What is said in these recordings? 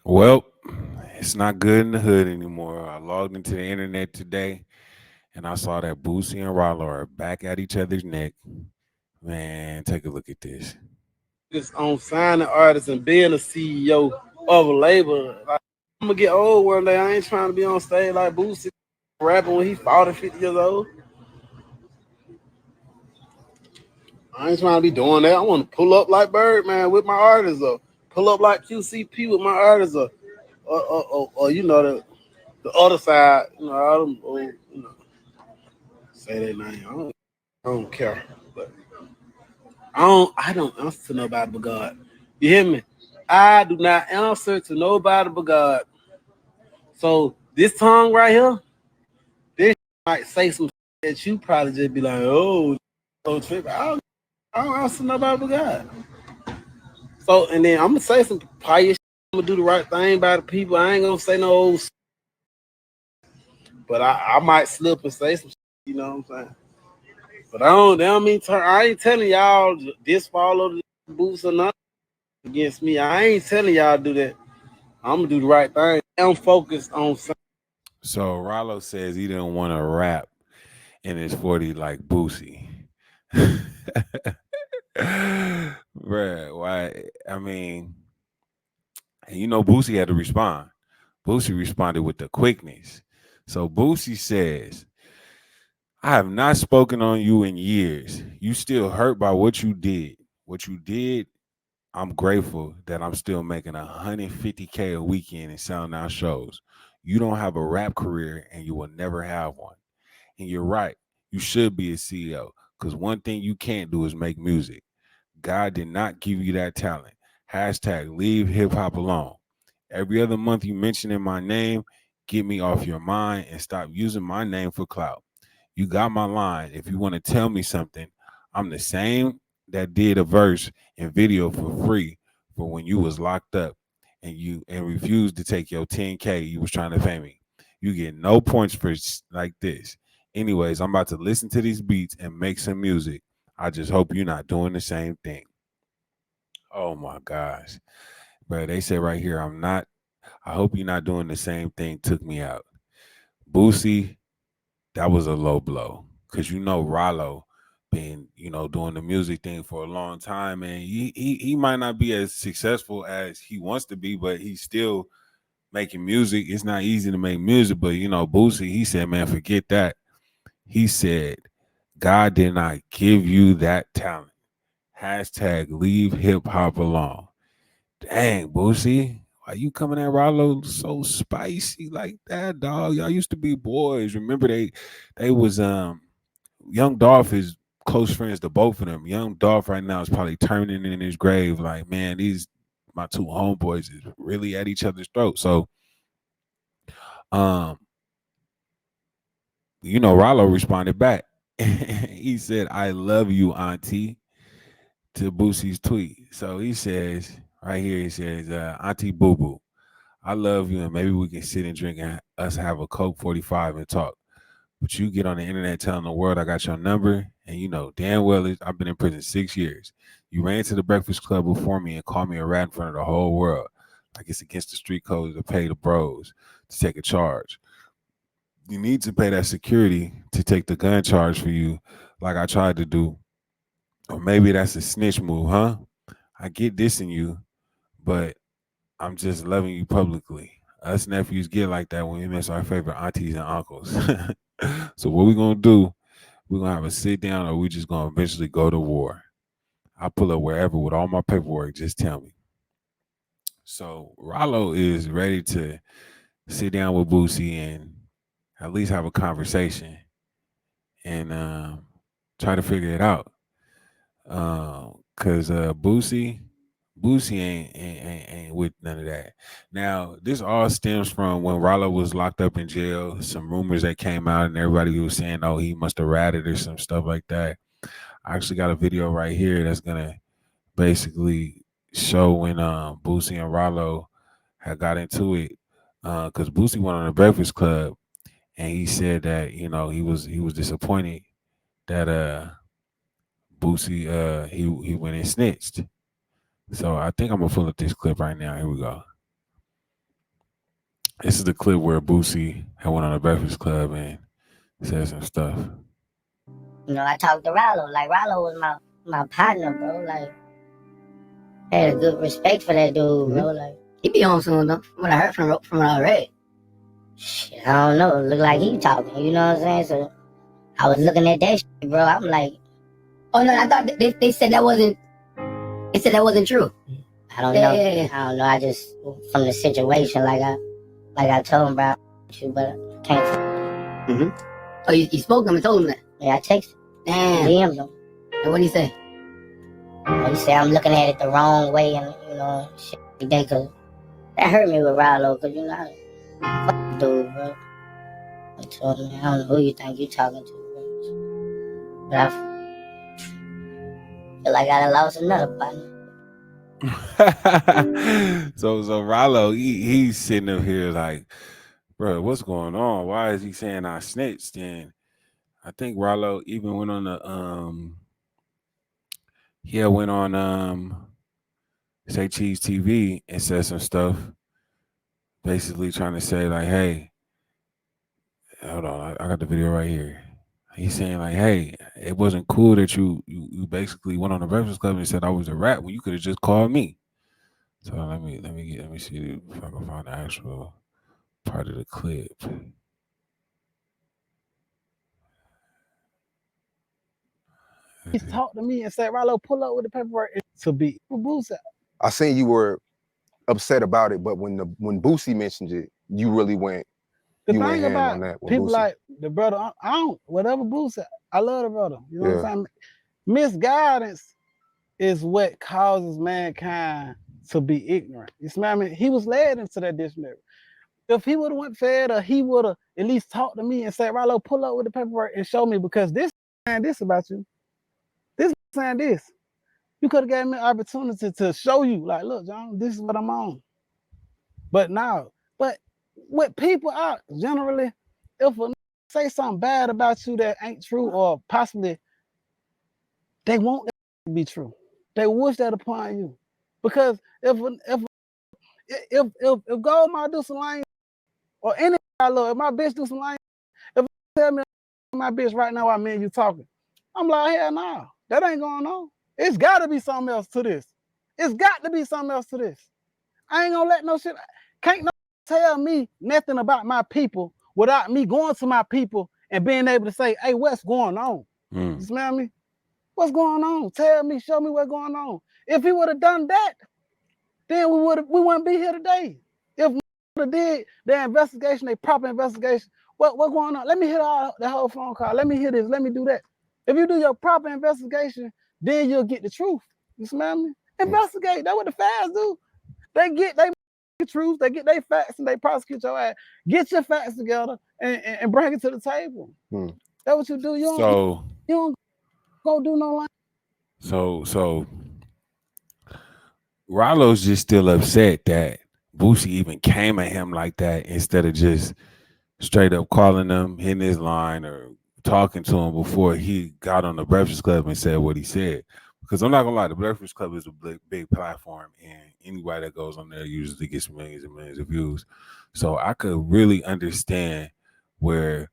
Well, it's not good in the hood anymore. I logged into the internet today and I saw that Boosie and Ralo are back at each other's neck. Man, take a look at this. Focus on signing artists and being a CEO of a label. Like, I'm gonna get old one day. I ain't trying to be on stage like Boosie rapping when he 40, 50 years old. I ain't trying to be doing that. I want to pull up like Birdman with my artists, or pull up like QCP with my artists, or the other side. I don't, say their name. I don't care, but I don't answer to nobody but God. You hear me? I do not answer to nobody but God. So this tongue right here, this might say some that you probably just be like, oh, so tripping. I don't answer to nobody but God. So and then I'm gonna say some pious. I'm gonna do the right thing by the people. I ain't gonna say no old, but I might slip and say some. You know what I'm saying? But They don't mean turn. I ain't telling y'all this follow the boots or nothing against me. I ain't telling y'all to do that. I'm gonna do the right thing. I'm focused on something. So Ralo says he didn't want to rap in his 40 like Boosie. Bruh, why? I mean, and Boosie had to respond. Boosie responded with the quickness. So Boosie says, I have not spoken on you in years. You still hurt by what you did. What you did, I'm grateful that I'm still making 150K a weekend in sound out shows. You don't have a rap career and you will never have one. And you're right. You should be a CEO because one thing you can't do is make music. God did not give you that talent. Hashtag leave hip hop alone. Every other month you mentioning my name, get me off your mind and stop using my name for clout. You got my line. If you want to tell me something, I'm the same that did a verse and video for free for when you was locked up and refused to take your 10K you was trying to pay me. You get no points for like this. Anyways, I'm about to listen to these beats and make some music. I just hope you're not doing the same thing. Oh my gosh. Bro, they say right here, I'm not. I hope you're not doing the same thing took me out. Boosie, that was a low blow. Cause Ralo been, doing the music thing for a long time. And he might not be as successful as he wants to be, but he's still making music. It's not easy to make music, but Boosie, he said, man, forget that. He said, God did not give you that talent. Hashtag leave hip hop alone. Dang, Boosie. Why you coming at Rallo so spicy like that, dog? Y'all used to be boys. Remember they was Young Dolph is close friends to both of them. Young Dolph right now is probably turning in his grave, like, man, these my two homeboys is really at each other's throat. So um, Rallo responded back. He said, I love you, Auntie, to Boosie's tweet. So he says, right here, he says, Auntie Boo Boo, I love you, and maybe we can sit and drink and us have a Coke 45 and talk. But you get on the internet telling the world I got your number, and you know damn well I've been in prison 6 years. You ran to the Breakfast Club before me and called me a rat in front of the whole world, like it's against the street code to pay the bros to take a charge. You need to pay that security to take the gun charge for you, like I tried to do. Or maybe that's a snitch move, huh? I get this in you, but I'm just loving you publicly. Us nephews get like that when we miss our favorite aunties and uncles. So what we gonna do? We're gonna have a sit down, or we just gonna eventually go to war. I pull up wherever with all my paperwork. Just tell me. So Rollo is ready to sit down with Boosie and at least have a conversation and try to figure it out. Cause Boosie ain't with none of that. Now, this all stems from when Rollo was locked up in jail. Some rumors that came out, and everybody was saying, "Oh, he must have ratted or some stuff like that." I actually got a video right here that's gonna basically show when Boosie and Rollo had got into it. Because Boosie went on the Breakfast Club and he said that he was disappointed that Boosie he went and snitched. So I think I'm gonna pull up this clip right now. Here we go. This is the clip where Boosie had went on a Breakfast Club and said some stuff. You know, I talked to Ralo. Like Ralo was my partner, bro. Like had a good respect for that dude, bro. Like he be on soon though. From what I heard from what I read. Shit, I don't know. It look like he talking. You know what I'm saying? So I was looking at that shit, bro. I'm like, oh no, I thought they said that wasn't. They said that wasn't true. I don't know. Yeah. I don't know. I just from the situation, like I told him, bro, you, but I can't. Oh, you spoke to him and told him that? Yeah, I texted. Damn. DM'd him. And what did he say? Well, he said I'm looking at it the wrong way, and you know, shit every day, cause that hurt me with Ralo, cause you know, fuck dude, bro. I told him, I don't know who you think you talking to, bro. But I feel like I done lost another partner. so Ralo, he's sitting up here like, bro, what's going on? Why is he saying I snitched? And I think Ralo even went on the went on Say Cheese TV and said some stuff, basically trying to say like, hey, hold on, I got the video right here. He's saying like, hey, it wasn't cool that you basically went on the Breakfast Club and said I was a rat when you could have just called me. So let me see if I can find the actual part of the clip. He talked to me and said, Ralo, pull up with the paperwork to be Boosie. I seen you were upset about it, but when Boosie mentioned it, you really went. The thing about on that people Boosie. Like the brother, I don't whatever Boosie. I love the brother. You know what I'm saying? Misguidance is what causes mankind to be ignorant. You smell me? He was led into that dictionary. If he would have went fed, or he would have at least talked to me and said, Ralo, pull up with the paperwork and show me, because this saying this about you. This saying this. You could have gave me an opportunity to show you, like, look, John, this is what I'm on. But now, but with people out, generally, if a say something bad about you that ain't true, or possibly they want that to be true, they wish that upon you. Because if Goldmouth do some lame, or any I love, if my bitch do some lame, if you tell me my bitch right now, I mean you talking, I'm like, hell no, that ain't going on. It's got to be something else to this. It's got to be something else to this. I ain't gonna let no shit. Can't no tell me nothing about my people without me going to my people and being able to say, hey, what's going on? You smell me? What's going on? Tell me, show me what's going on. If he would have done that, then we wouldn't be here today. If we did their investigation, their proper investigation, what's going on? Let me hear the whole phone call. Let me hear this. Let me do that. If you do your proper investigation, then you'll get the truth. You smell me? Investigate. That's what the feds do. They truth, they get their facts, and they prosecute your ass. Get your facts together and bring it to the table. That's what you do. You don't go do no line. So Rallo's just still upset that Boosie even came at him like that, instead of just straight up calling him, hitting his line, or talking to him before he got on the Breakfast Club and said what he said. Because I'm not gonna lie, the Breakfast Club is a big platform, and anybody that goes on there usually gets millions and millions of views. So I could really understand where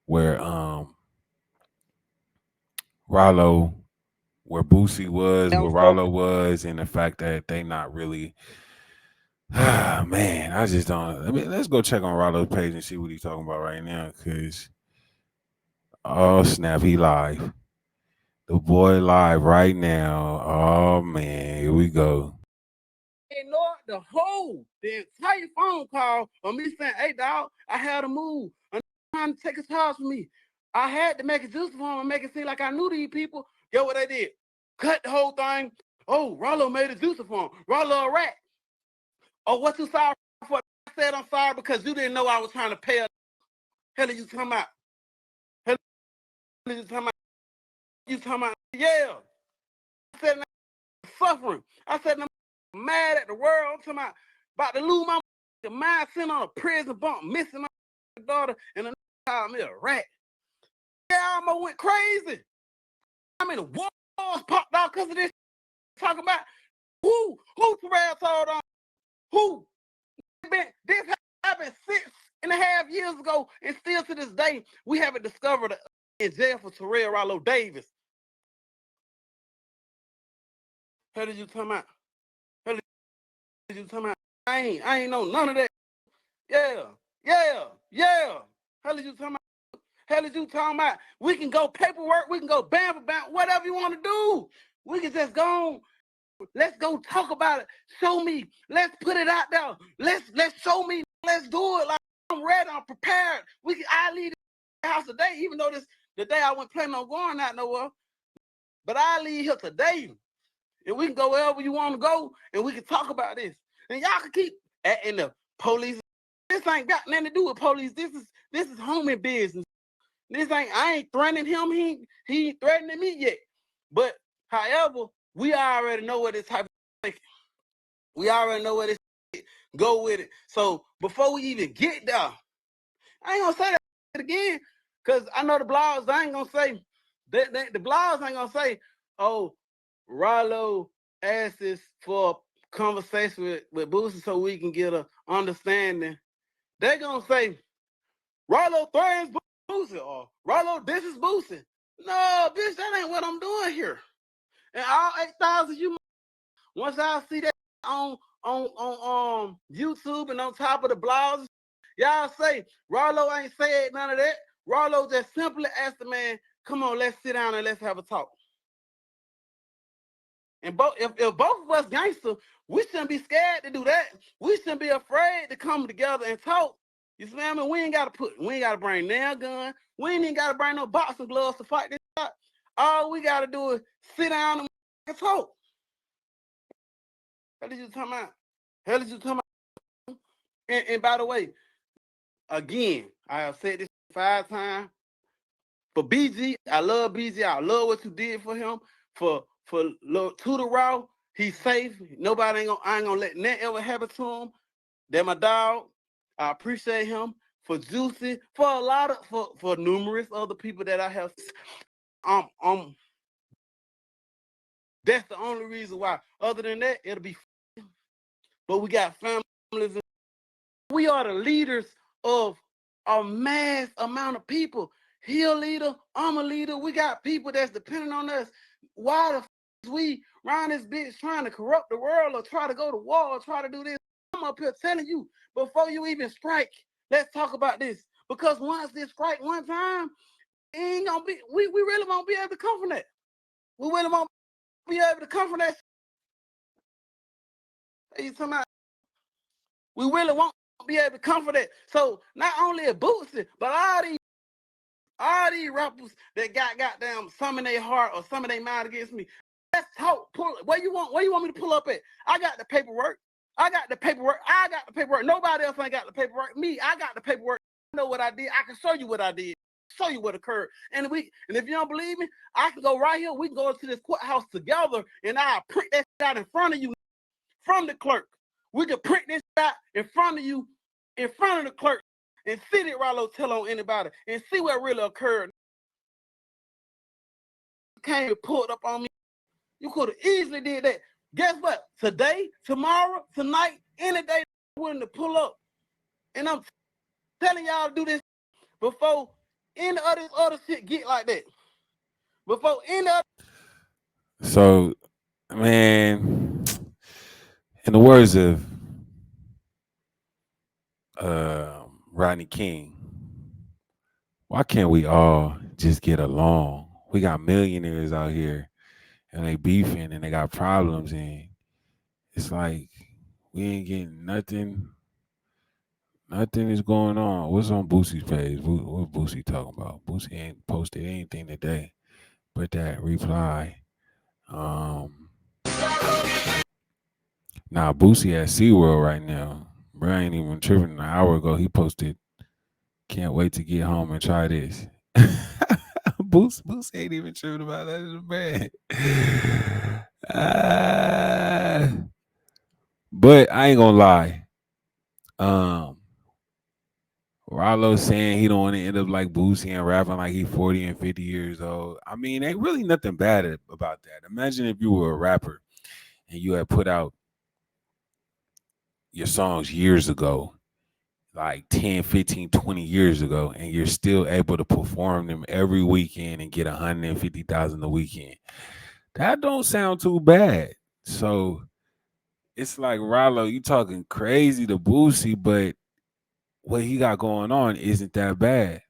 Ralo, where Boosie was, where Ralo was, and the fact that they not really. Man, I just don't. I mean, let's go check on Ralo's page and see what he's talking about right now. Cause oh snap, he live. The boy live right now. Oh man, here we go. Ignore the entire phone call of me saying, hey dog, I had to move. I'm trying to take a charge for me. I had to make it juicy for him and make it seem like I knew these people. Get what I did? Cut the whole thing. Oh, Ralo made it juicy for him. Ralo a rat. Oh, what you sorry for? I said I'm sorry because you didn't know I was trying to pay. Hell, you talking about? Hell, you talking about? You talking about? Yeah. I said I'm suffering. I said I'm mad at the world. I'm talking about to lose my mind, sitting on a prison bump, missing my daughter, and a called me a rat. Yeah, I almost went crazy. I mean, the walls popped out because of this. Talking about who Terrell told on? Who? This happened and a half years ago, and still to this day, we haven't discovered in jail for Terrell Ralo Davis. How did you come out? How did you come out? I ain't know none of that. Yeah. How did you come out? Hell is you talking about? We can go paperwork, we can go bam, whatever you want to do. We can just go. Let's go talk about it. Show me. Let's put it out there. Let's show me. Let's do it. Like I'm ready. I'm prepared. I leave the house today, even though this the day I wasn't planning on going out nowhere. But I leave here today, and we can go wherever you want to go, and we can talk about this. And y'all can keep in the police. This ain't got nothing to do with police. This is homie business. I ain't threatening him. He ain't threatening me yet. But however, we already know what this type of thing. We already know where this go with it. So before we even get there, I ain't gonna say that again, because I know the blogs. I ain't gonna say the blogs ain't gonna say, oh, Ralo asks for a conversation with Boosie so we can get an understanding. They're gonna say Ralo threatens Boosie or Ralo, this is Boosie. No, bitch, that ain't what I'm doing here. And all 8,000 you, once I see that on YouTube and on top of the blogs, y'all say Ralo ain't said none of that. Ralo just simply asked the man, come on, let's sit down and let's have a talk. And if both of us gangsters, we shouldn't be scared to do that. We shouldn't be afraid to come together and talk. You see what I mean? We ain't gotta bring nail gun. We ain't even gotta bring no boxing gloves to fight this out. All we gotta do is sit down and talk. How did you come out? And by the way, again, I have said this 5 times. For BG, I love BG. I love what you did for him. For Tuda Raw, he's safe. I ain't gonna let nothing ever happen to him. They're my dog. I appreciate him. For Juicy, for numerous other people that I have. That's the only reason why. Other than that, it'll be. But we got families. We are the leaders of a mass amount of people. He a leader, I'm a leader. We got people that's depending on us. Why the f we around this bitch trying to corrupt the world or try to go to war or try to do this? I'm up here telling you, before you even strike, let's talk about this. Because once this strike one time, it ain't gonna be, we really won't be able to come from that. We really won't be able to come from that. You talking about? We really won't be able to come from that. So not only a Boosie, but all these rappers that got goddamn some in their heart or some in their mind against me. Let's talk. Where you want me to pull up at? I got the paperwork. Nobody else ain't got the paperwork. Me, I got the paperwork. I know what I did. I can show you what I did. Show you what occurred. And if you don't believe me, I can go right here. We can go to this courthouse together and I'll print that out in front of you from the clerk. We can print this out in front of you, in front of the clerk, and see that Ralo tell on anybody and see what really occurred. You can't be pulled up on me. You could have easily did that. Guess what? Today, tomorrow, tonight, any day, I'm willing to pull up. And I'm telling y'all to do this before any of this other shit get like that. Before any other. So, man, in the words of Rodney King, why can't we all just get along? We got millionaires out here and they beefing and they got problems, and it's like we ain't getting nothing. Nothing is going on. What's on Boosie's page? What Boosie talking about? Boosie ain't posted anything today, but that reply. Now Boosie at SeaWorld right now. Bro ain't even tripping. An hour ago he posted, can't wait to get home and try this. Boosie ain't even tripping about that in the bed. But I ain't gonna lie. Ralo saying he don't want to end up like Boosie and rapping like he's 40 and 50 years old. I mean, ain't really nothing bad about that. Imagine if you were a rapper and you had put out your songs years ago, like 10, 15, 20 years ago, and you're still able to perform them every weekend and get 150,000 a weekend. That don't sound too bad. So it's like Ralo, you talking crazy to Boosie, but what he got going on isn't that bad.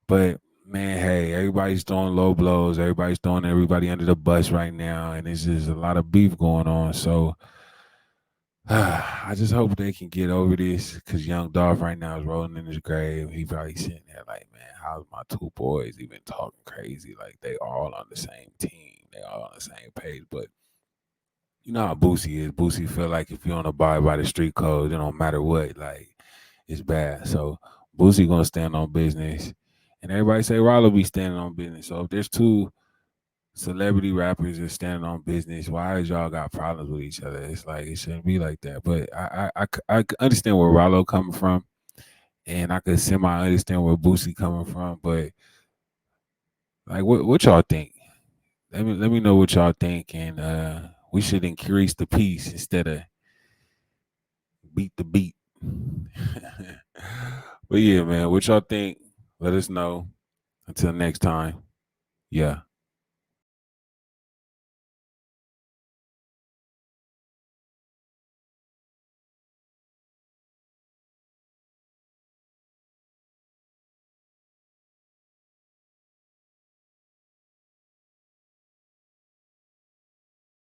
But man, hey, everybody's throwing low blows. Everybody's throwing everybody under the bus right now, and it's just a lot of beef going on. So I just hope they can get over this because Young Dolph right now is rolling in his grave. He probably sitting there like, man, how's my two boys even talking crazy? Like they all on the same team. They all on the same page. But you know how Boosie is. Boosie feel like if you don't abide by the street code, it don't matter what. Like it's bad. So Boosie gonna stand on business. And everybody say Ralo be standing on business. So if there's two celebrity rappers that's standing on business, why is y'all got problems with each other? It's like it shouldn't be like that. But I understand where Ralo coming from, and I could semi understand where Boosie coming from. But like, what y'all think? Let me know what y'all think, and we should increase the peace instead of beat the beat. But yeah, man, what y'all think? Let us know. Until next time, yeah.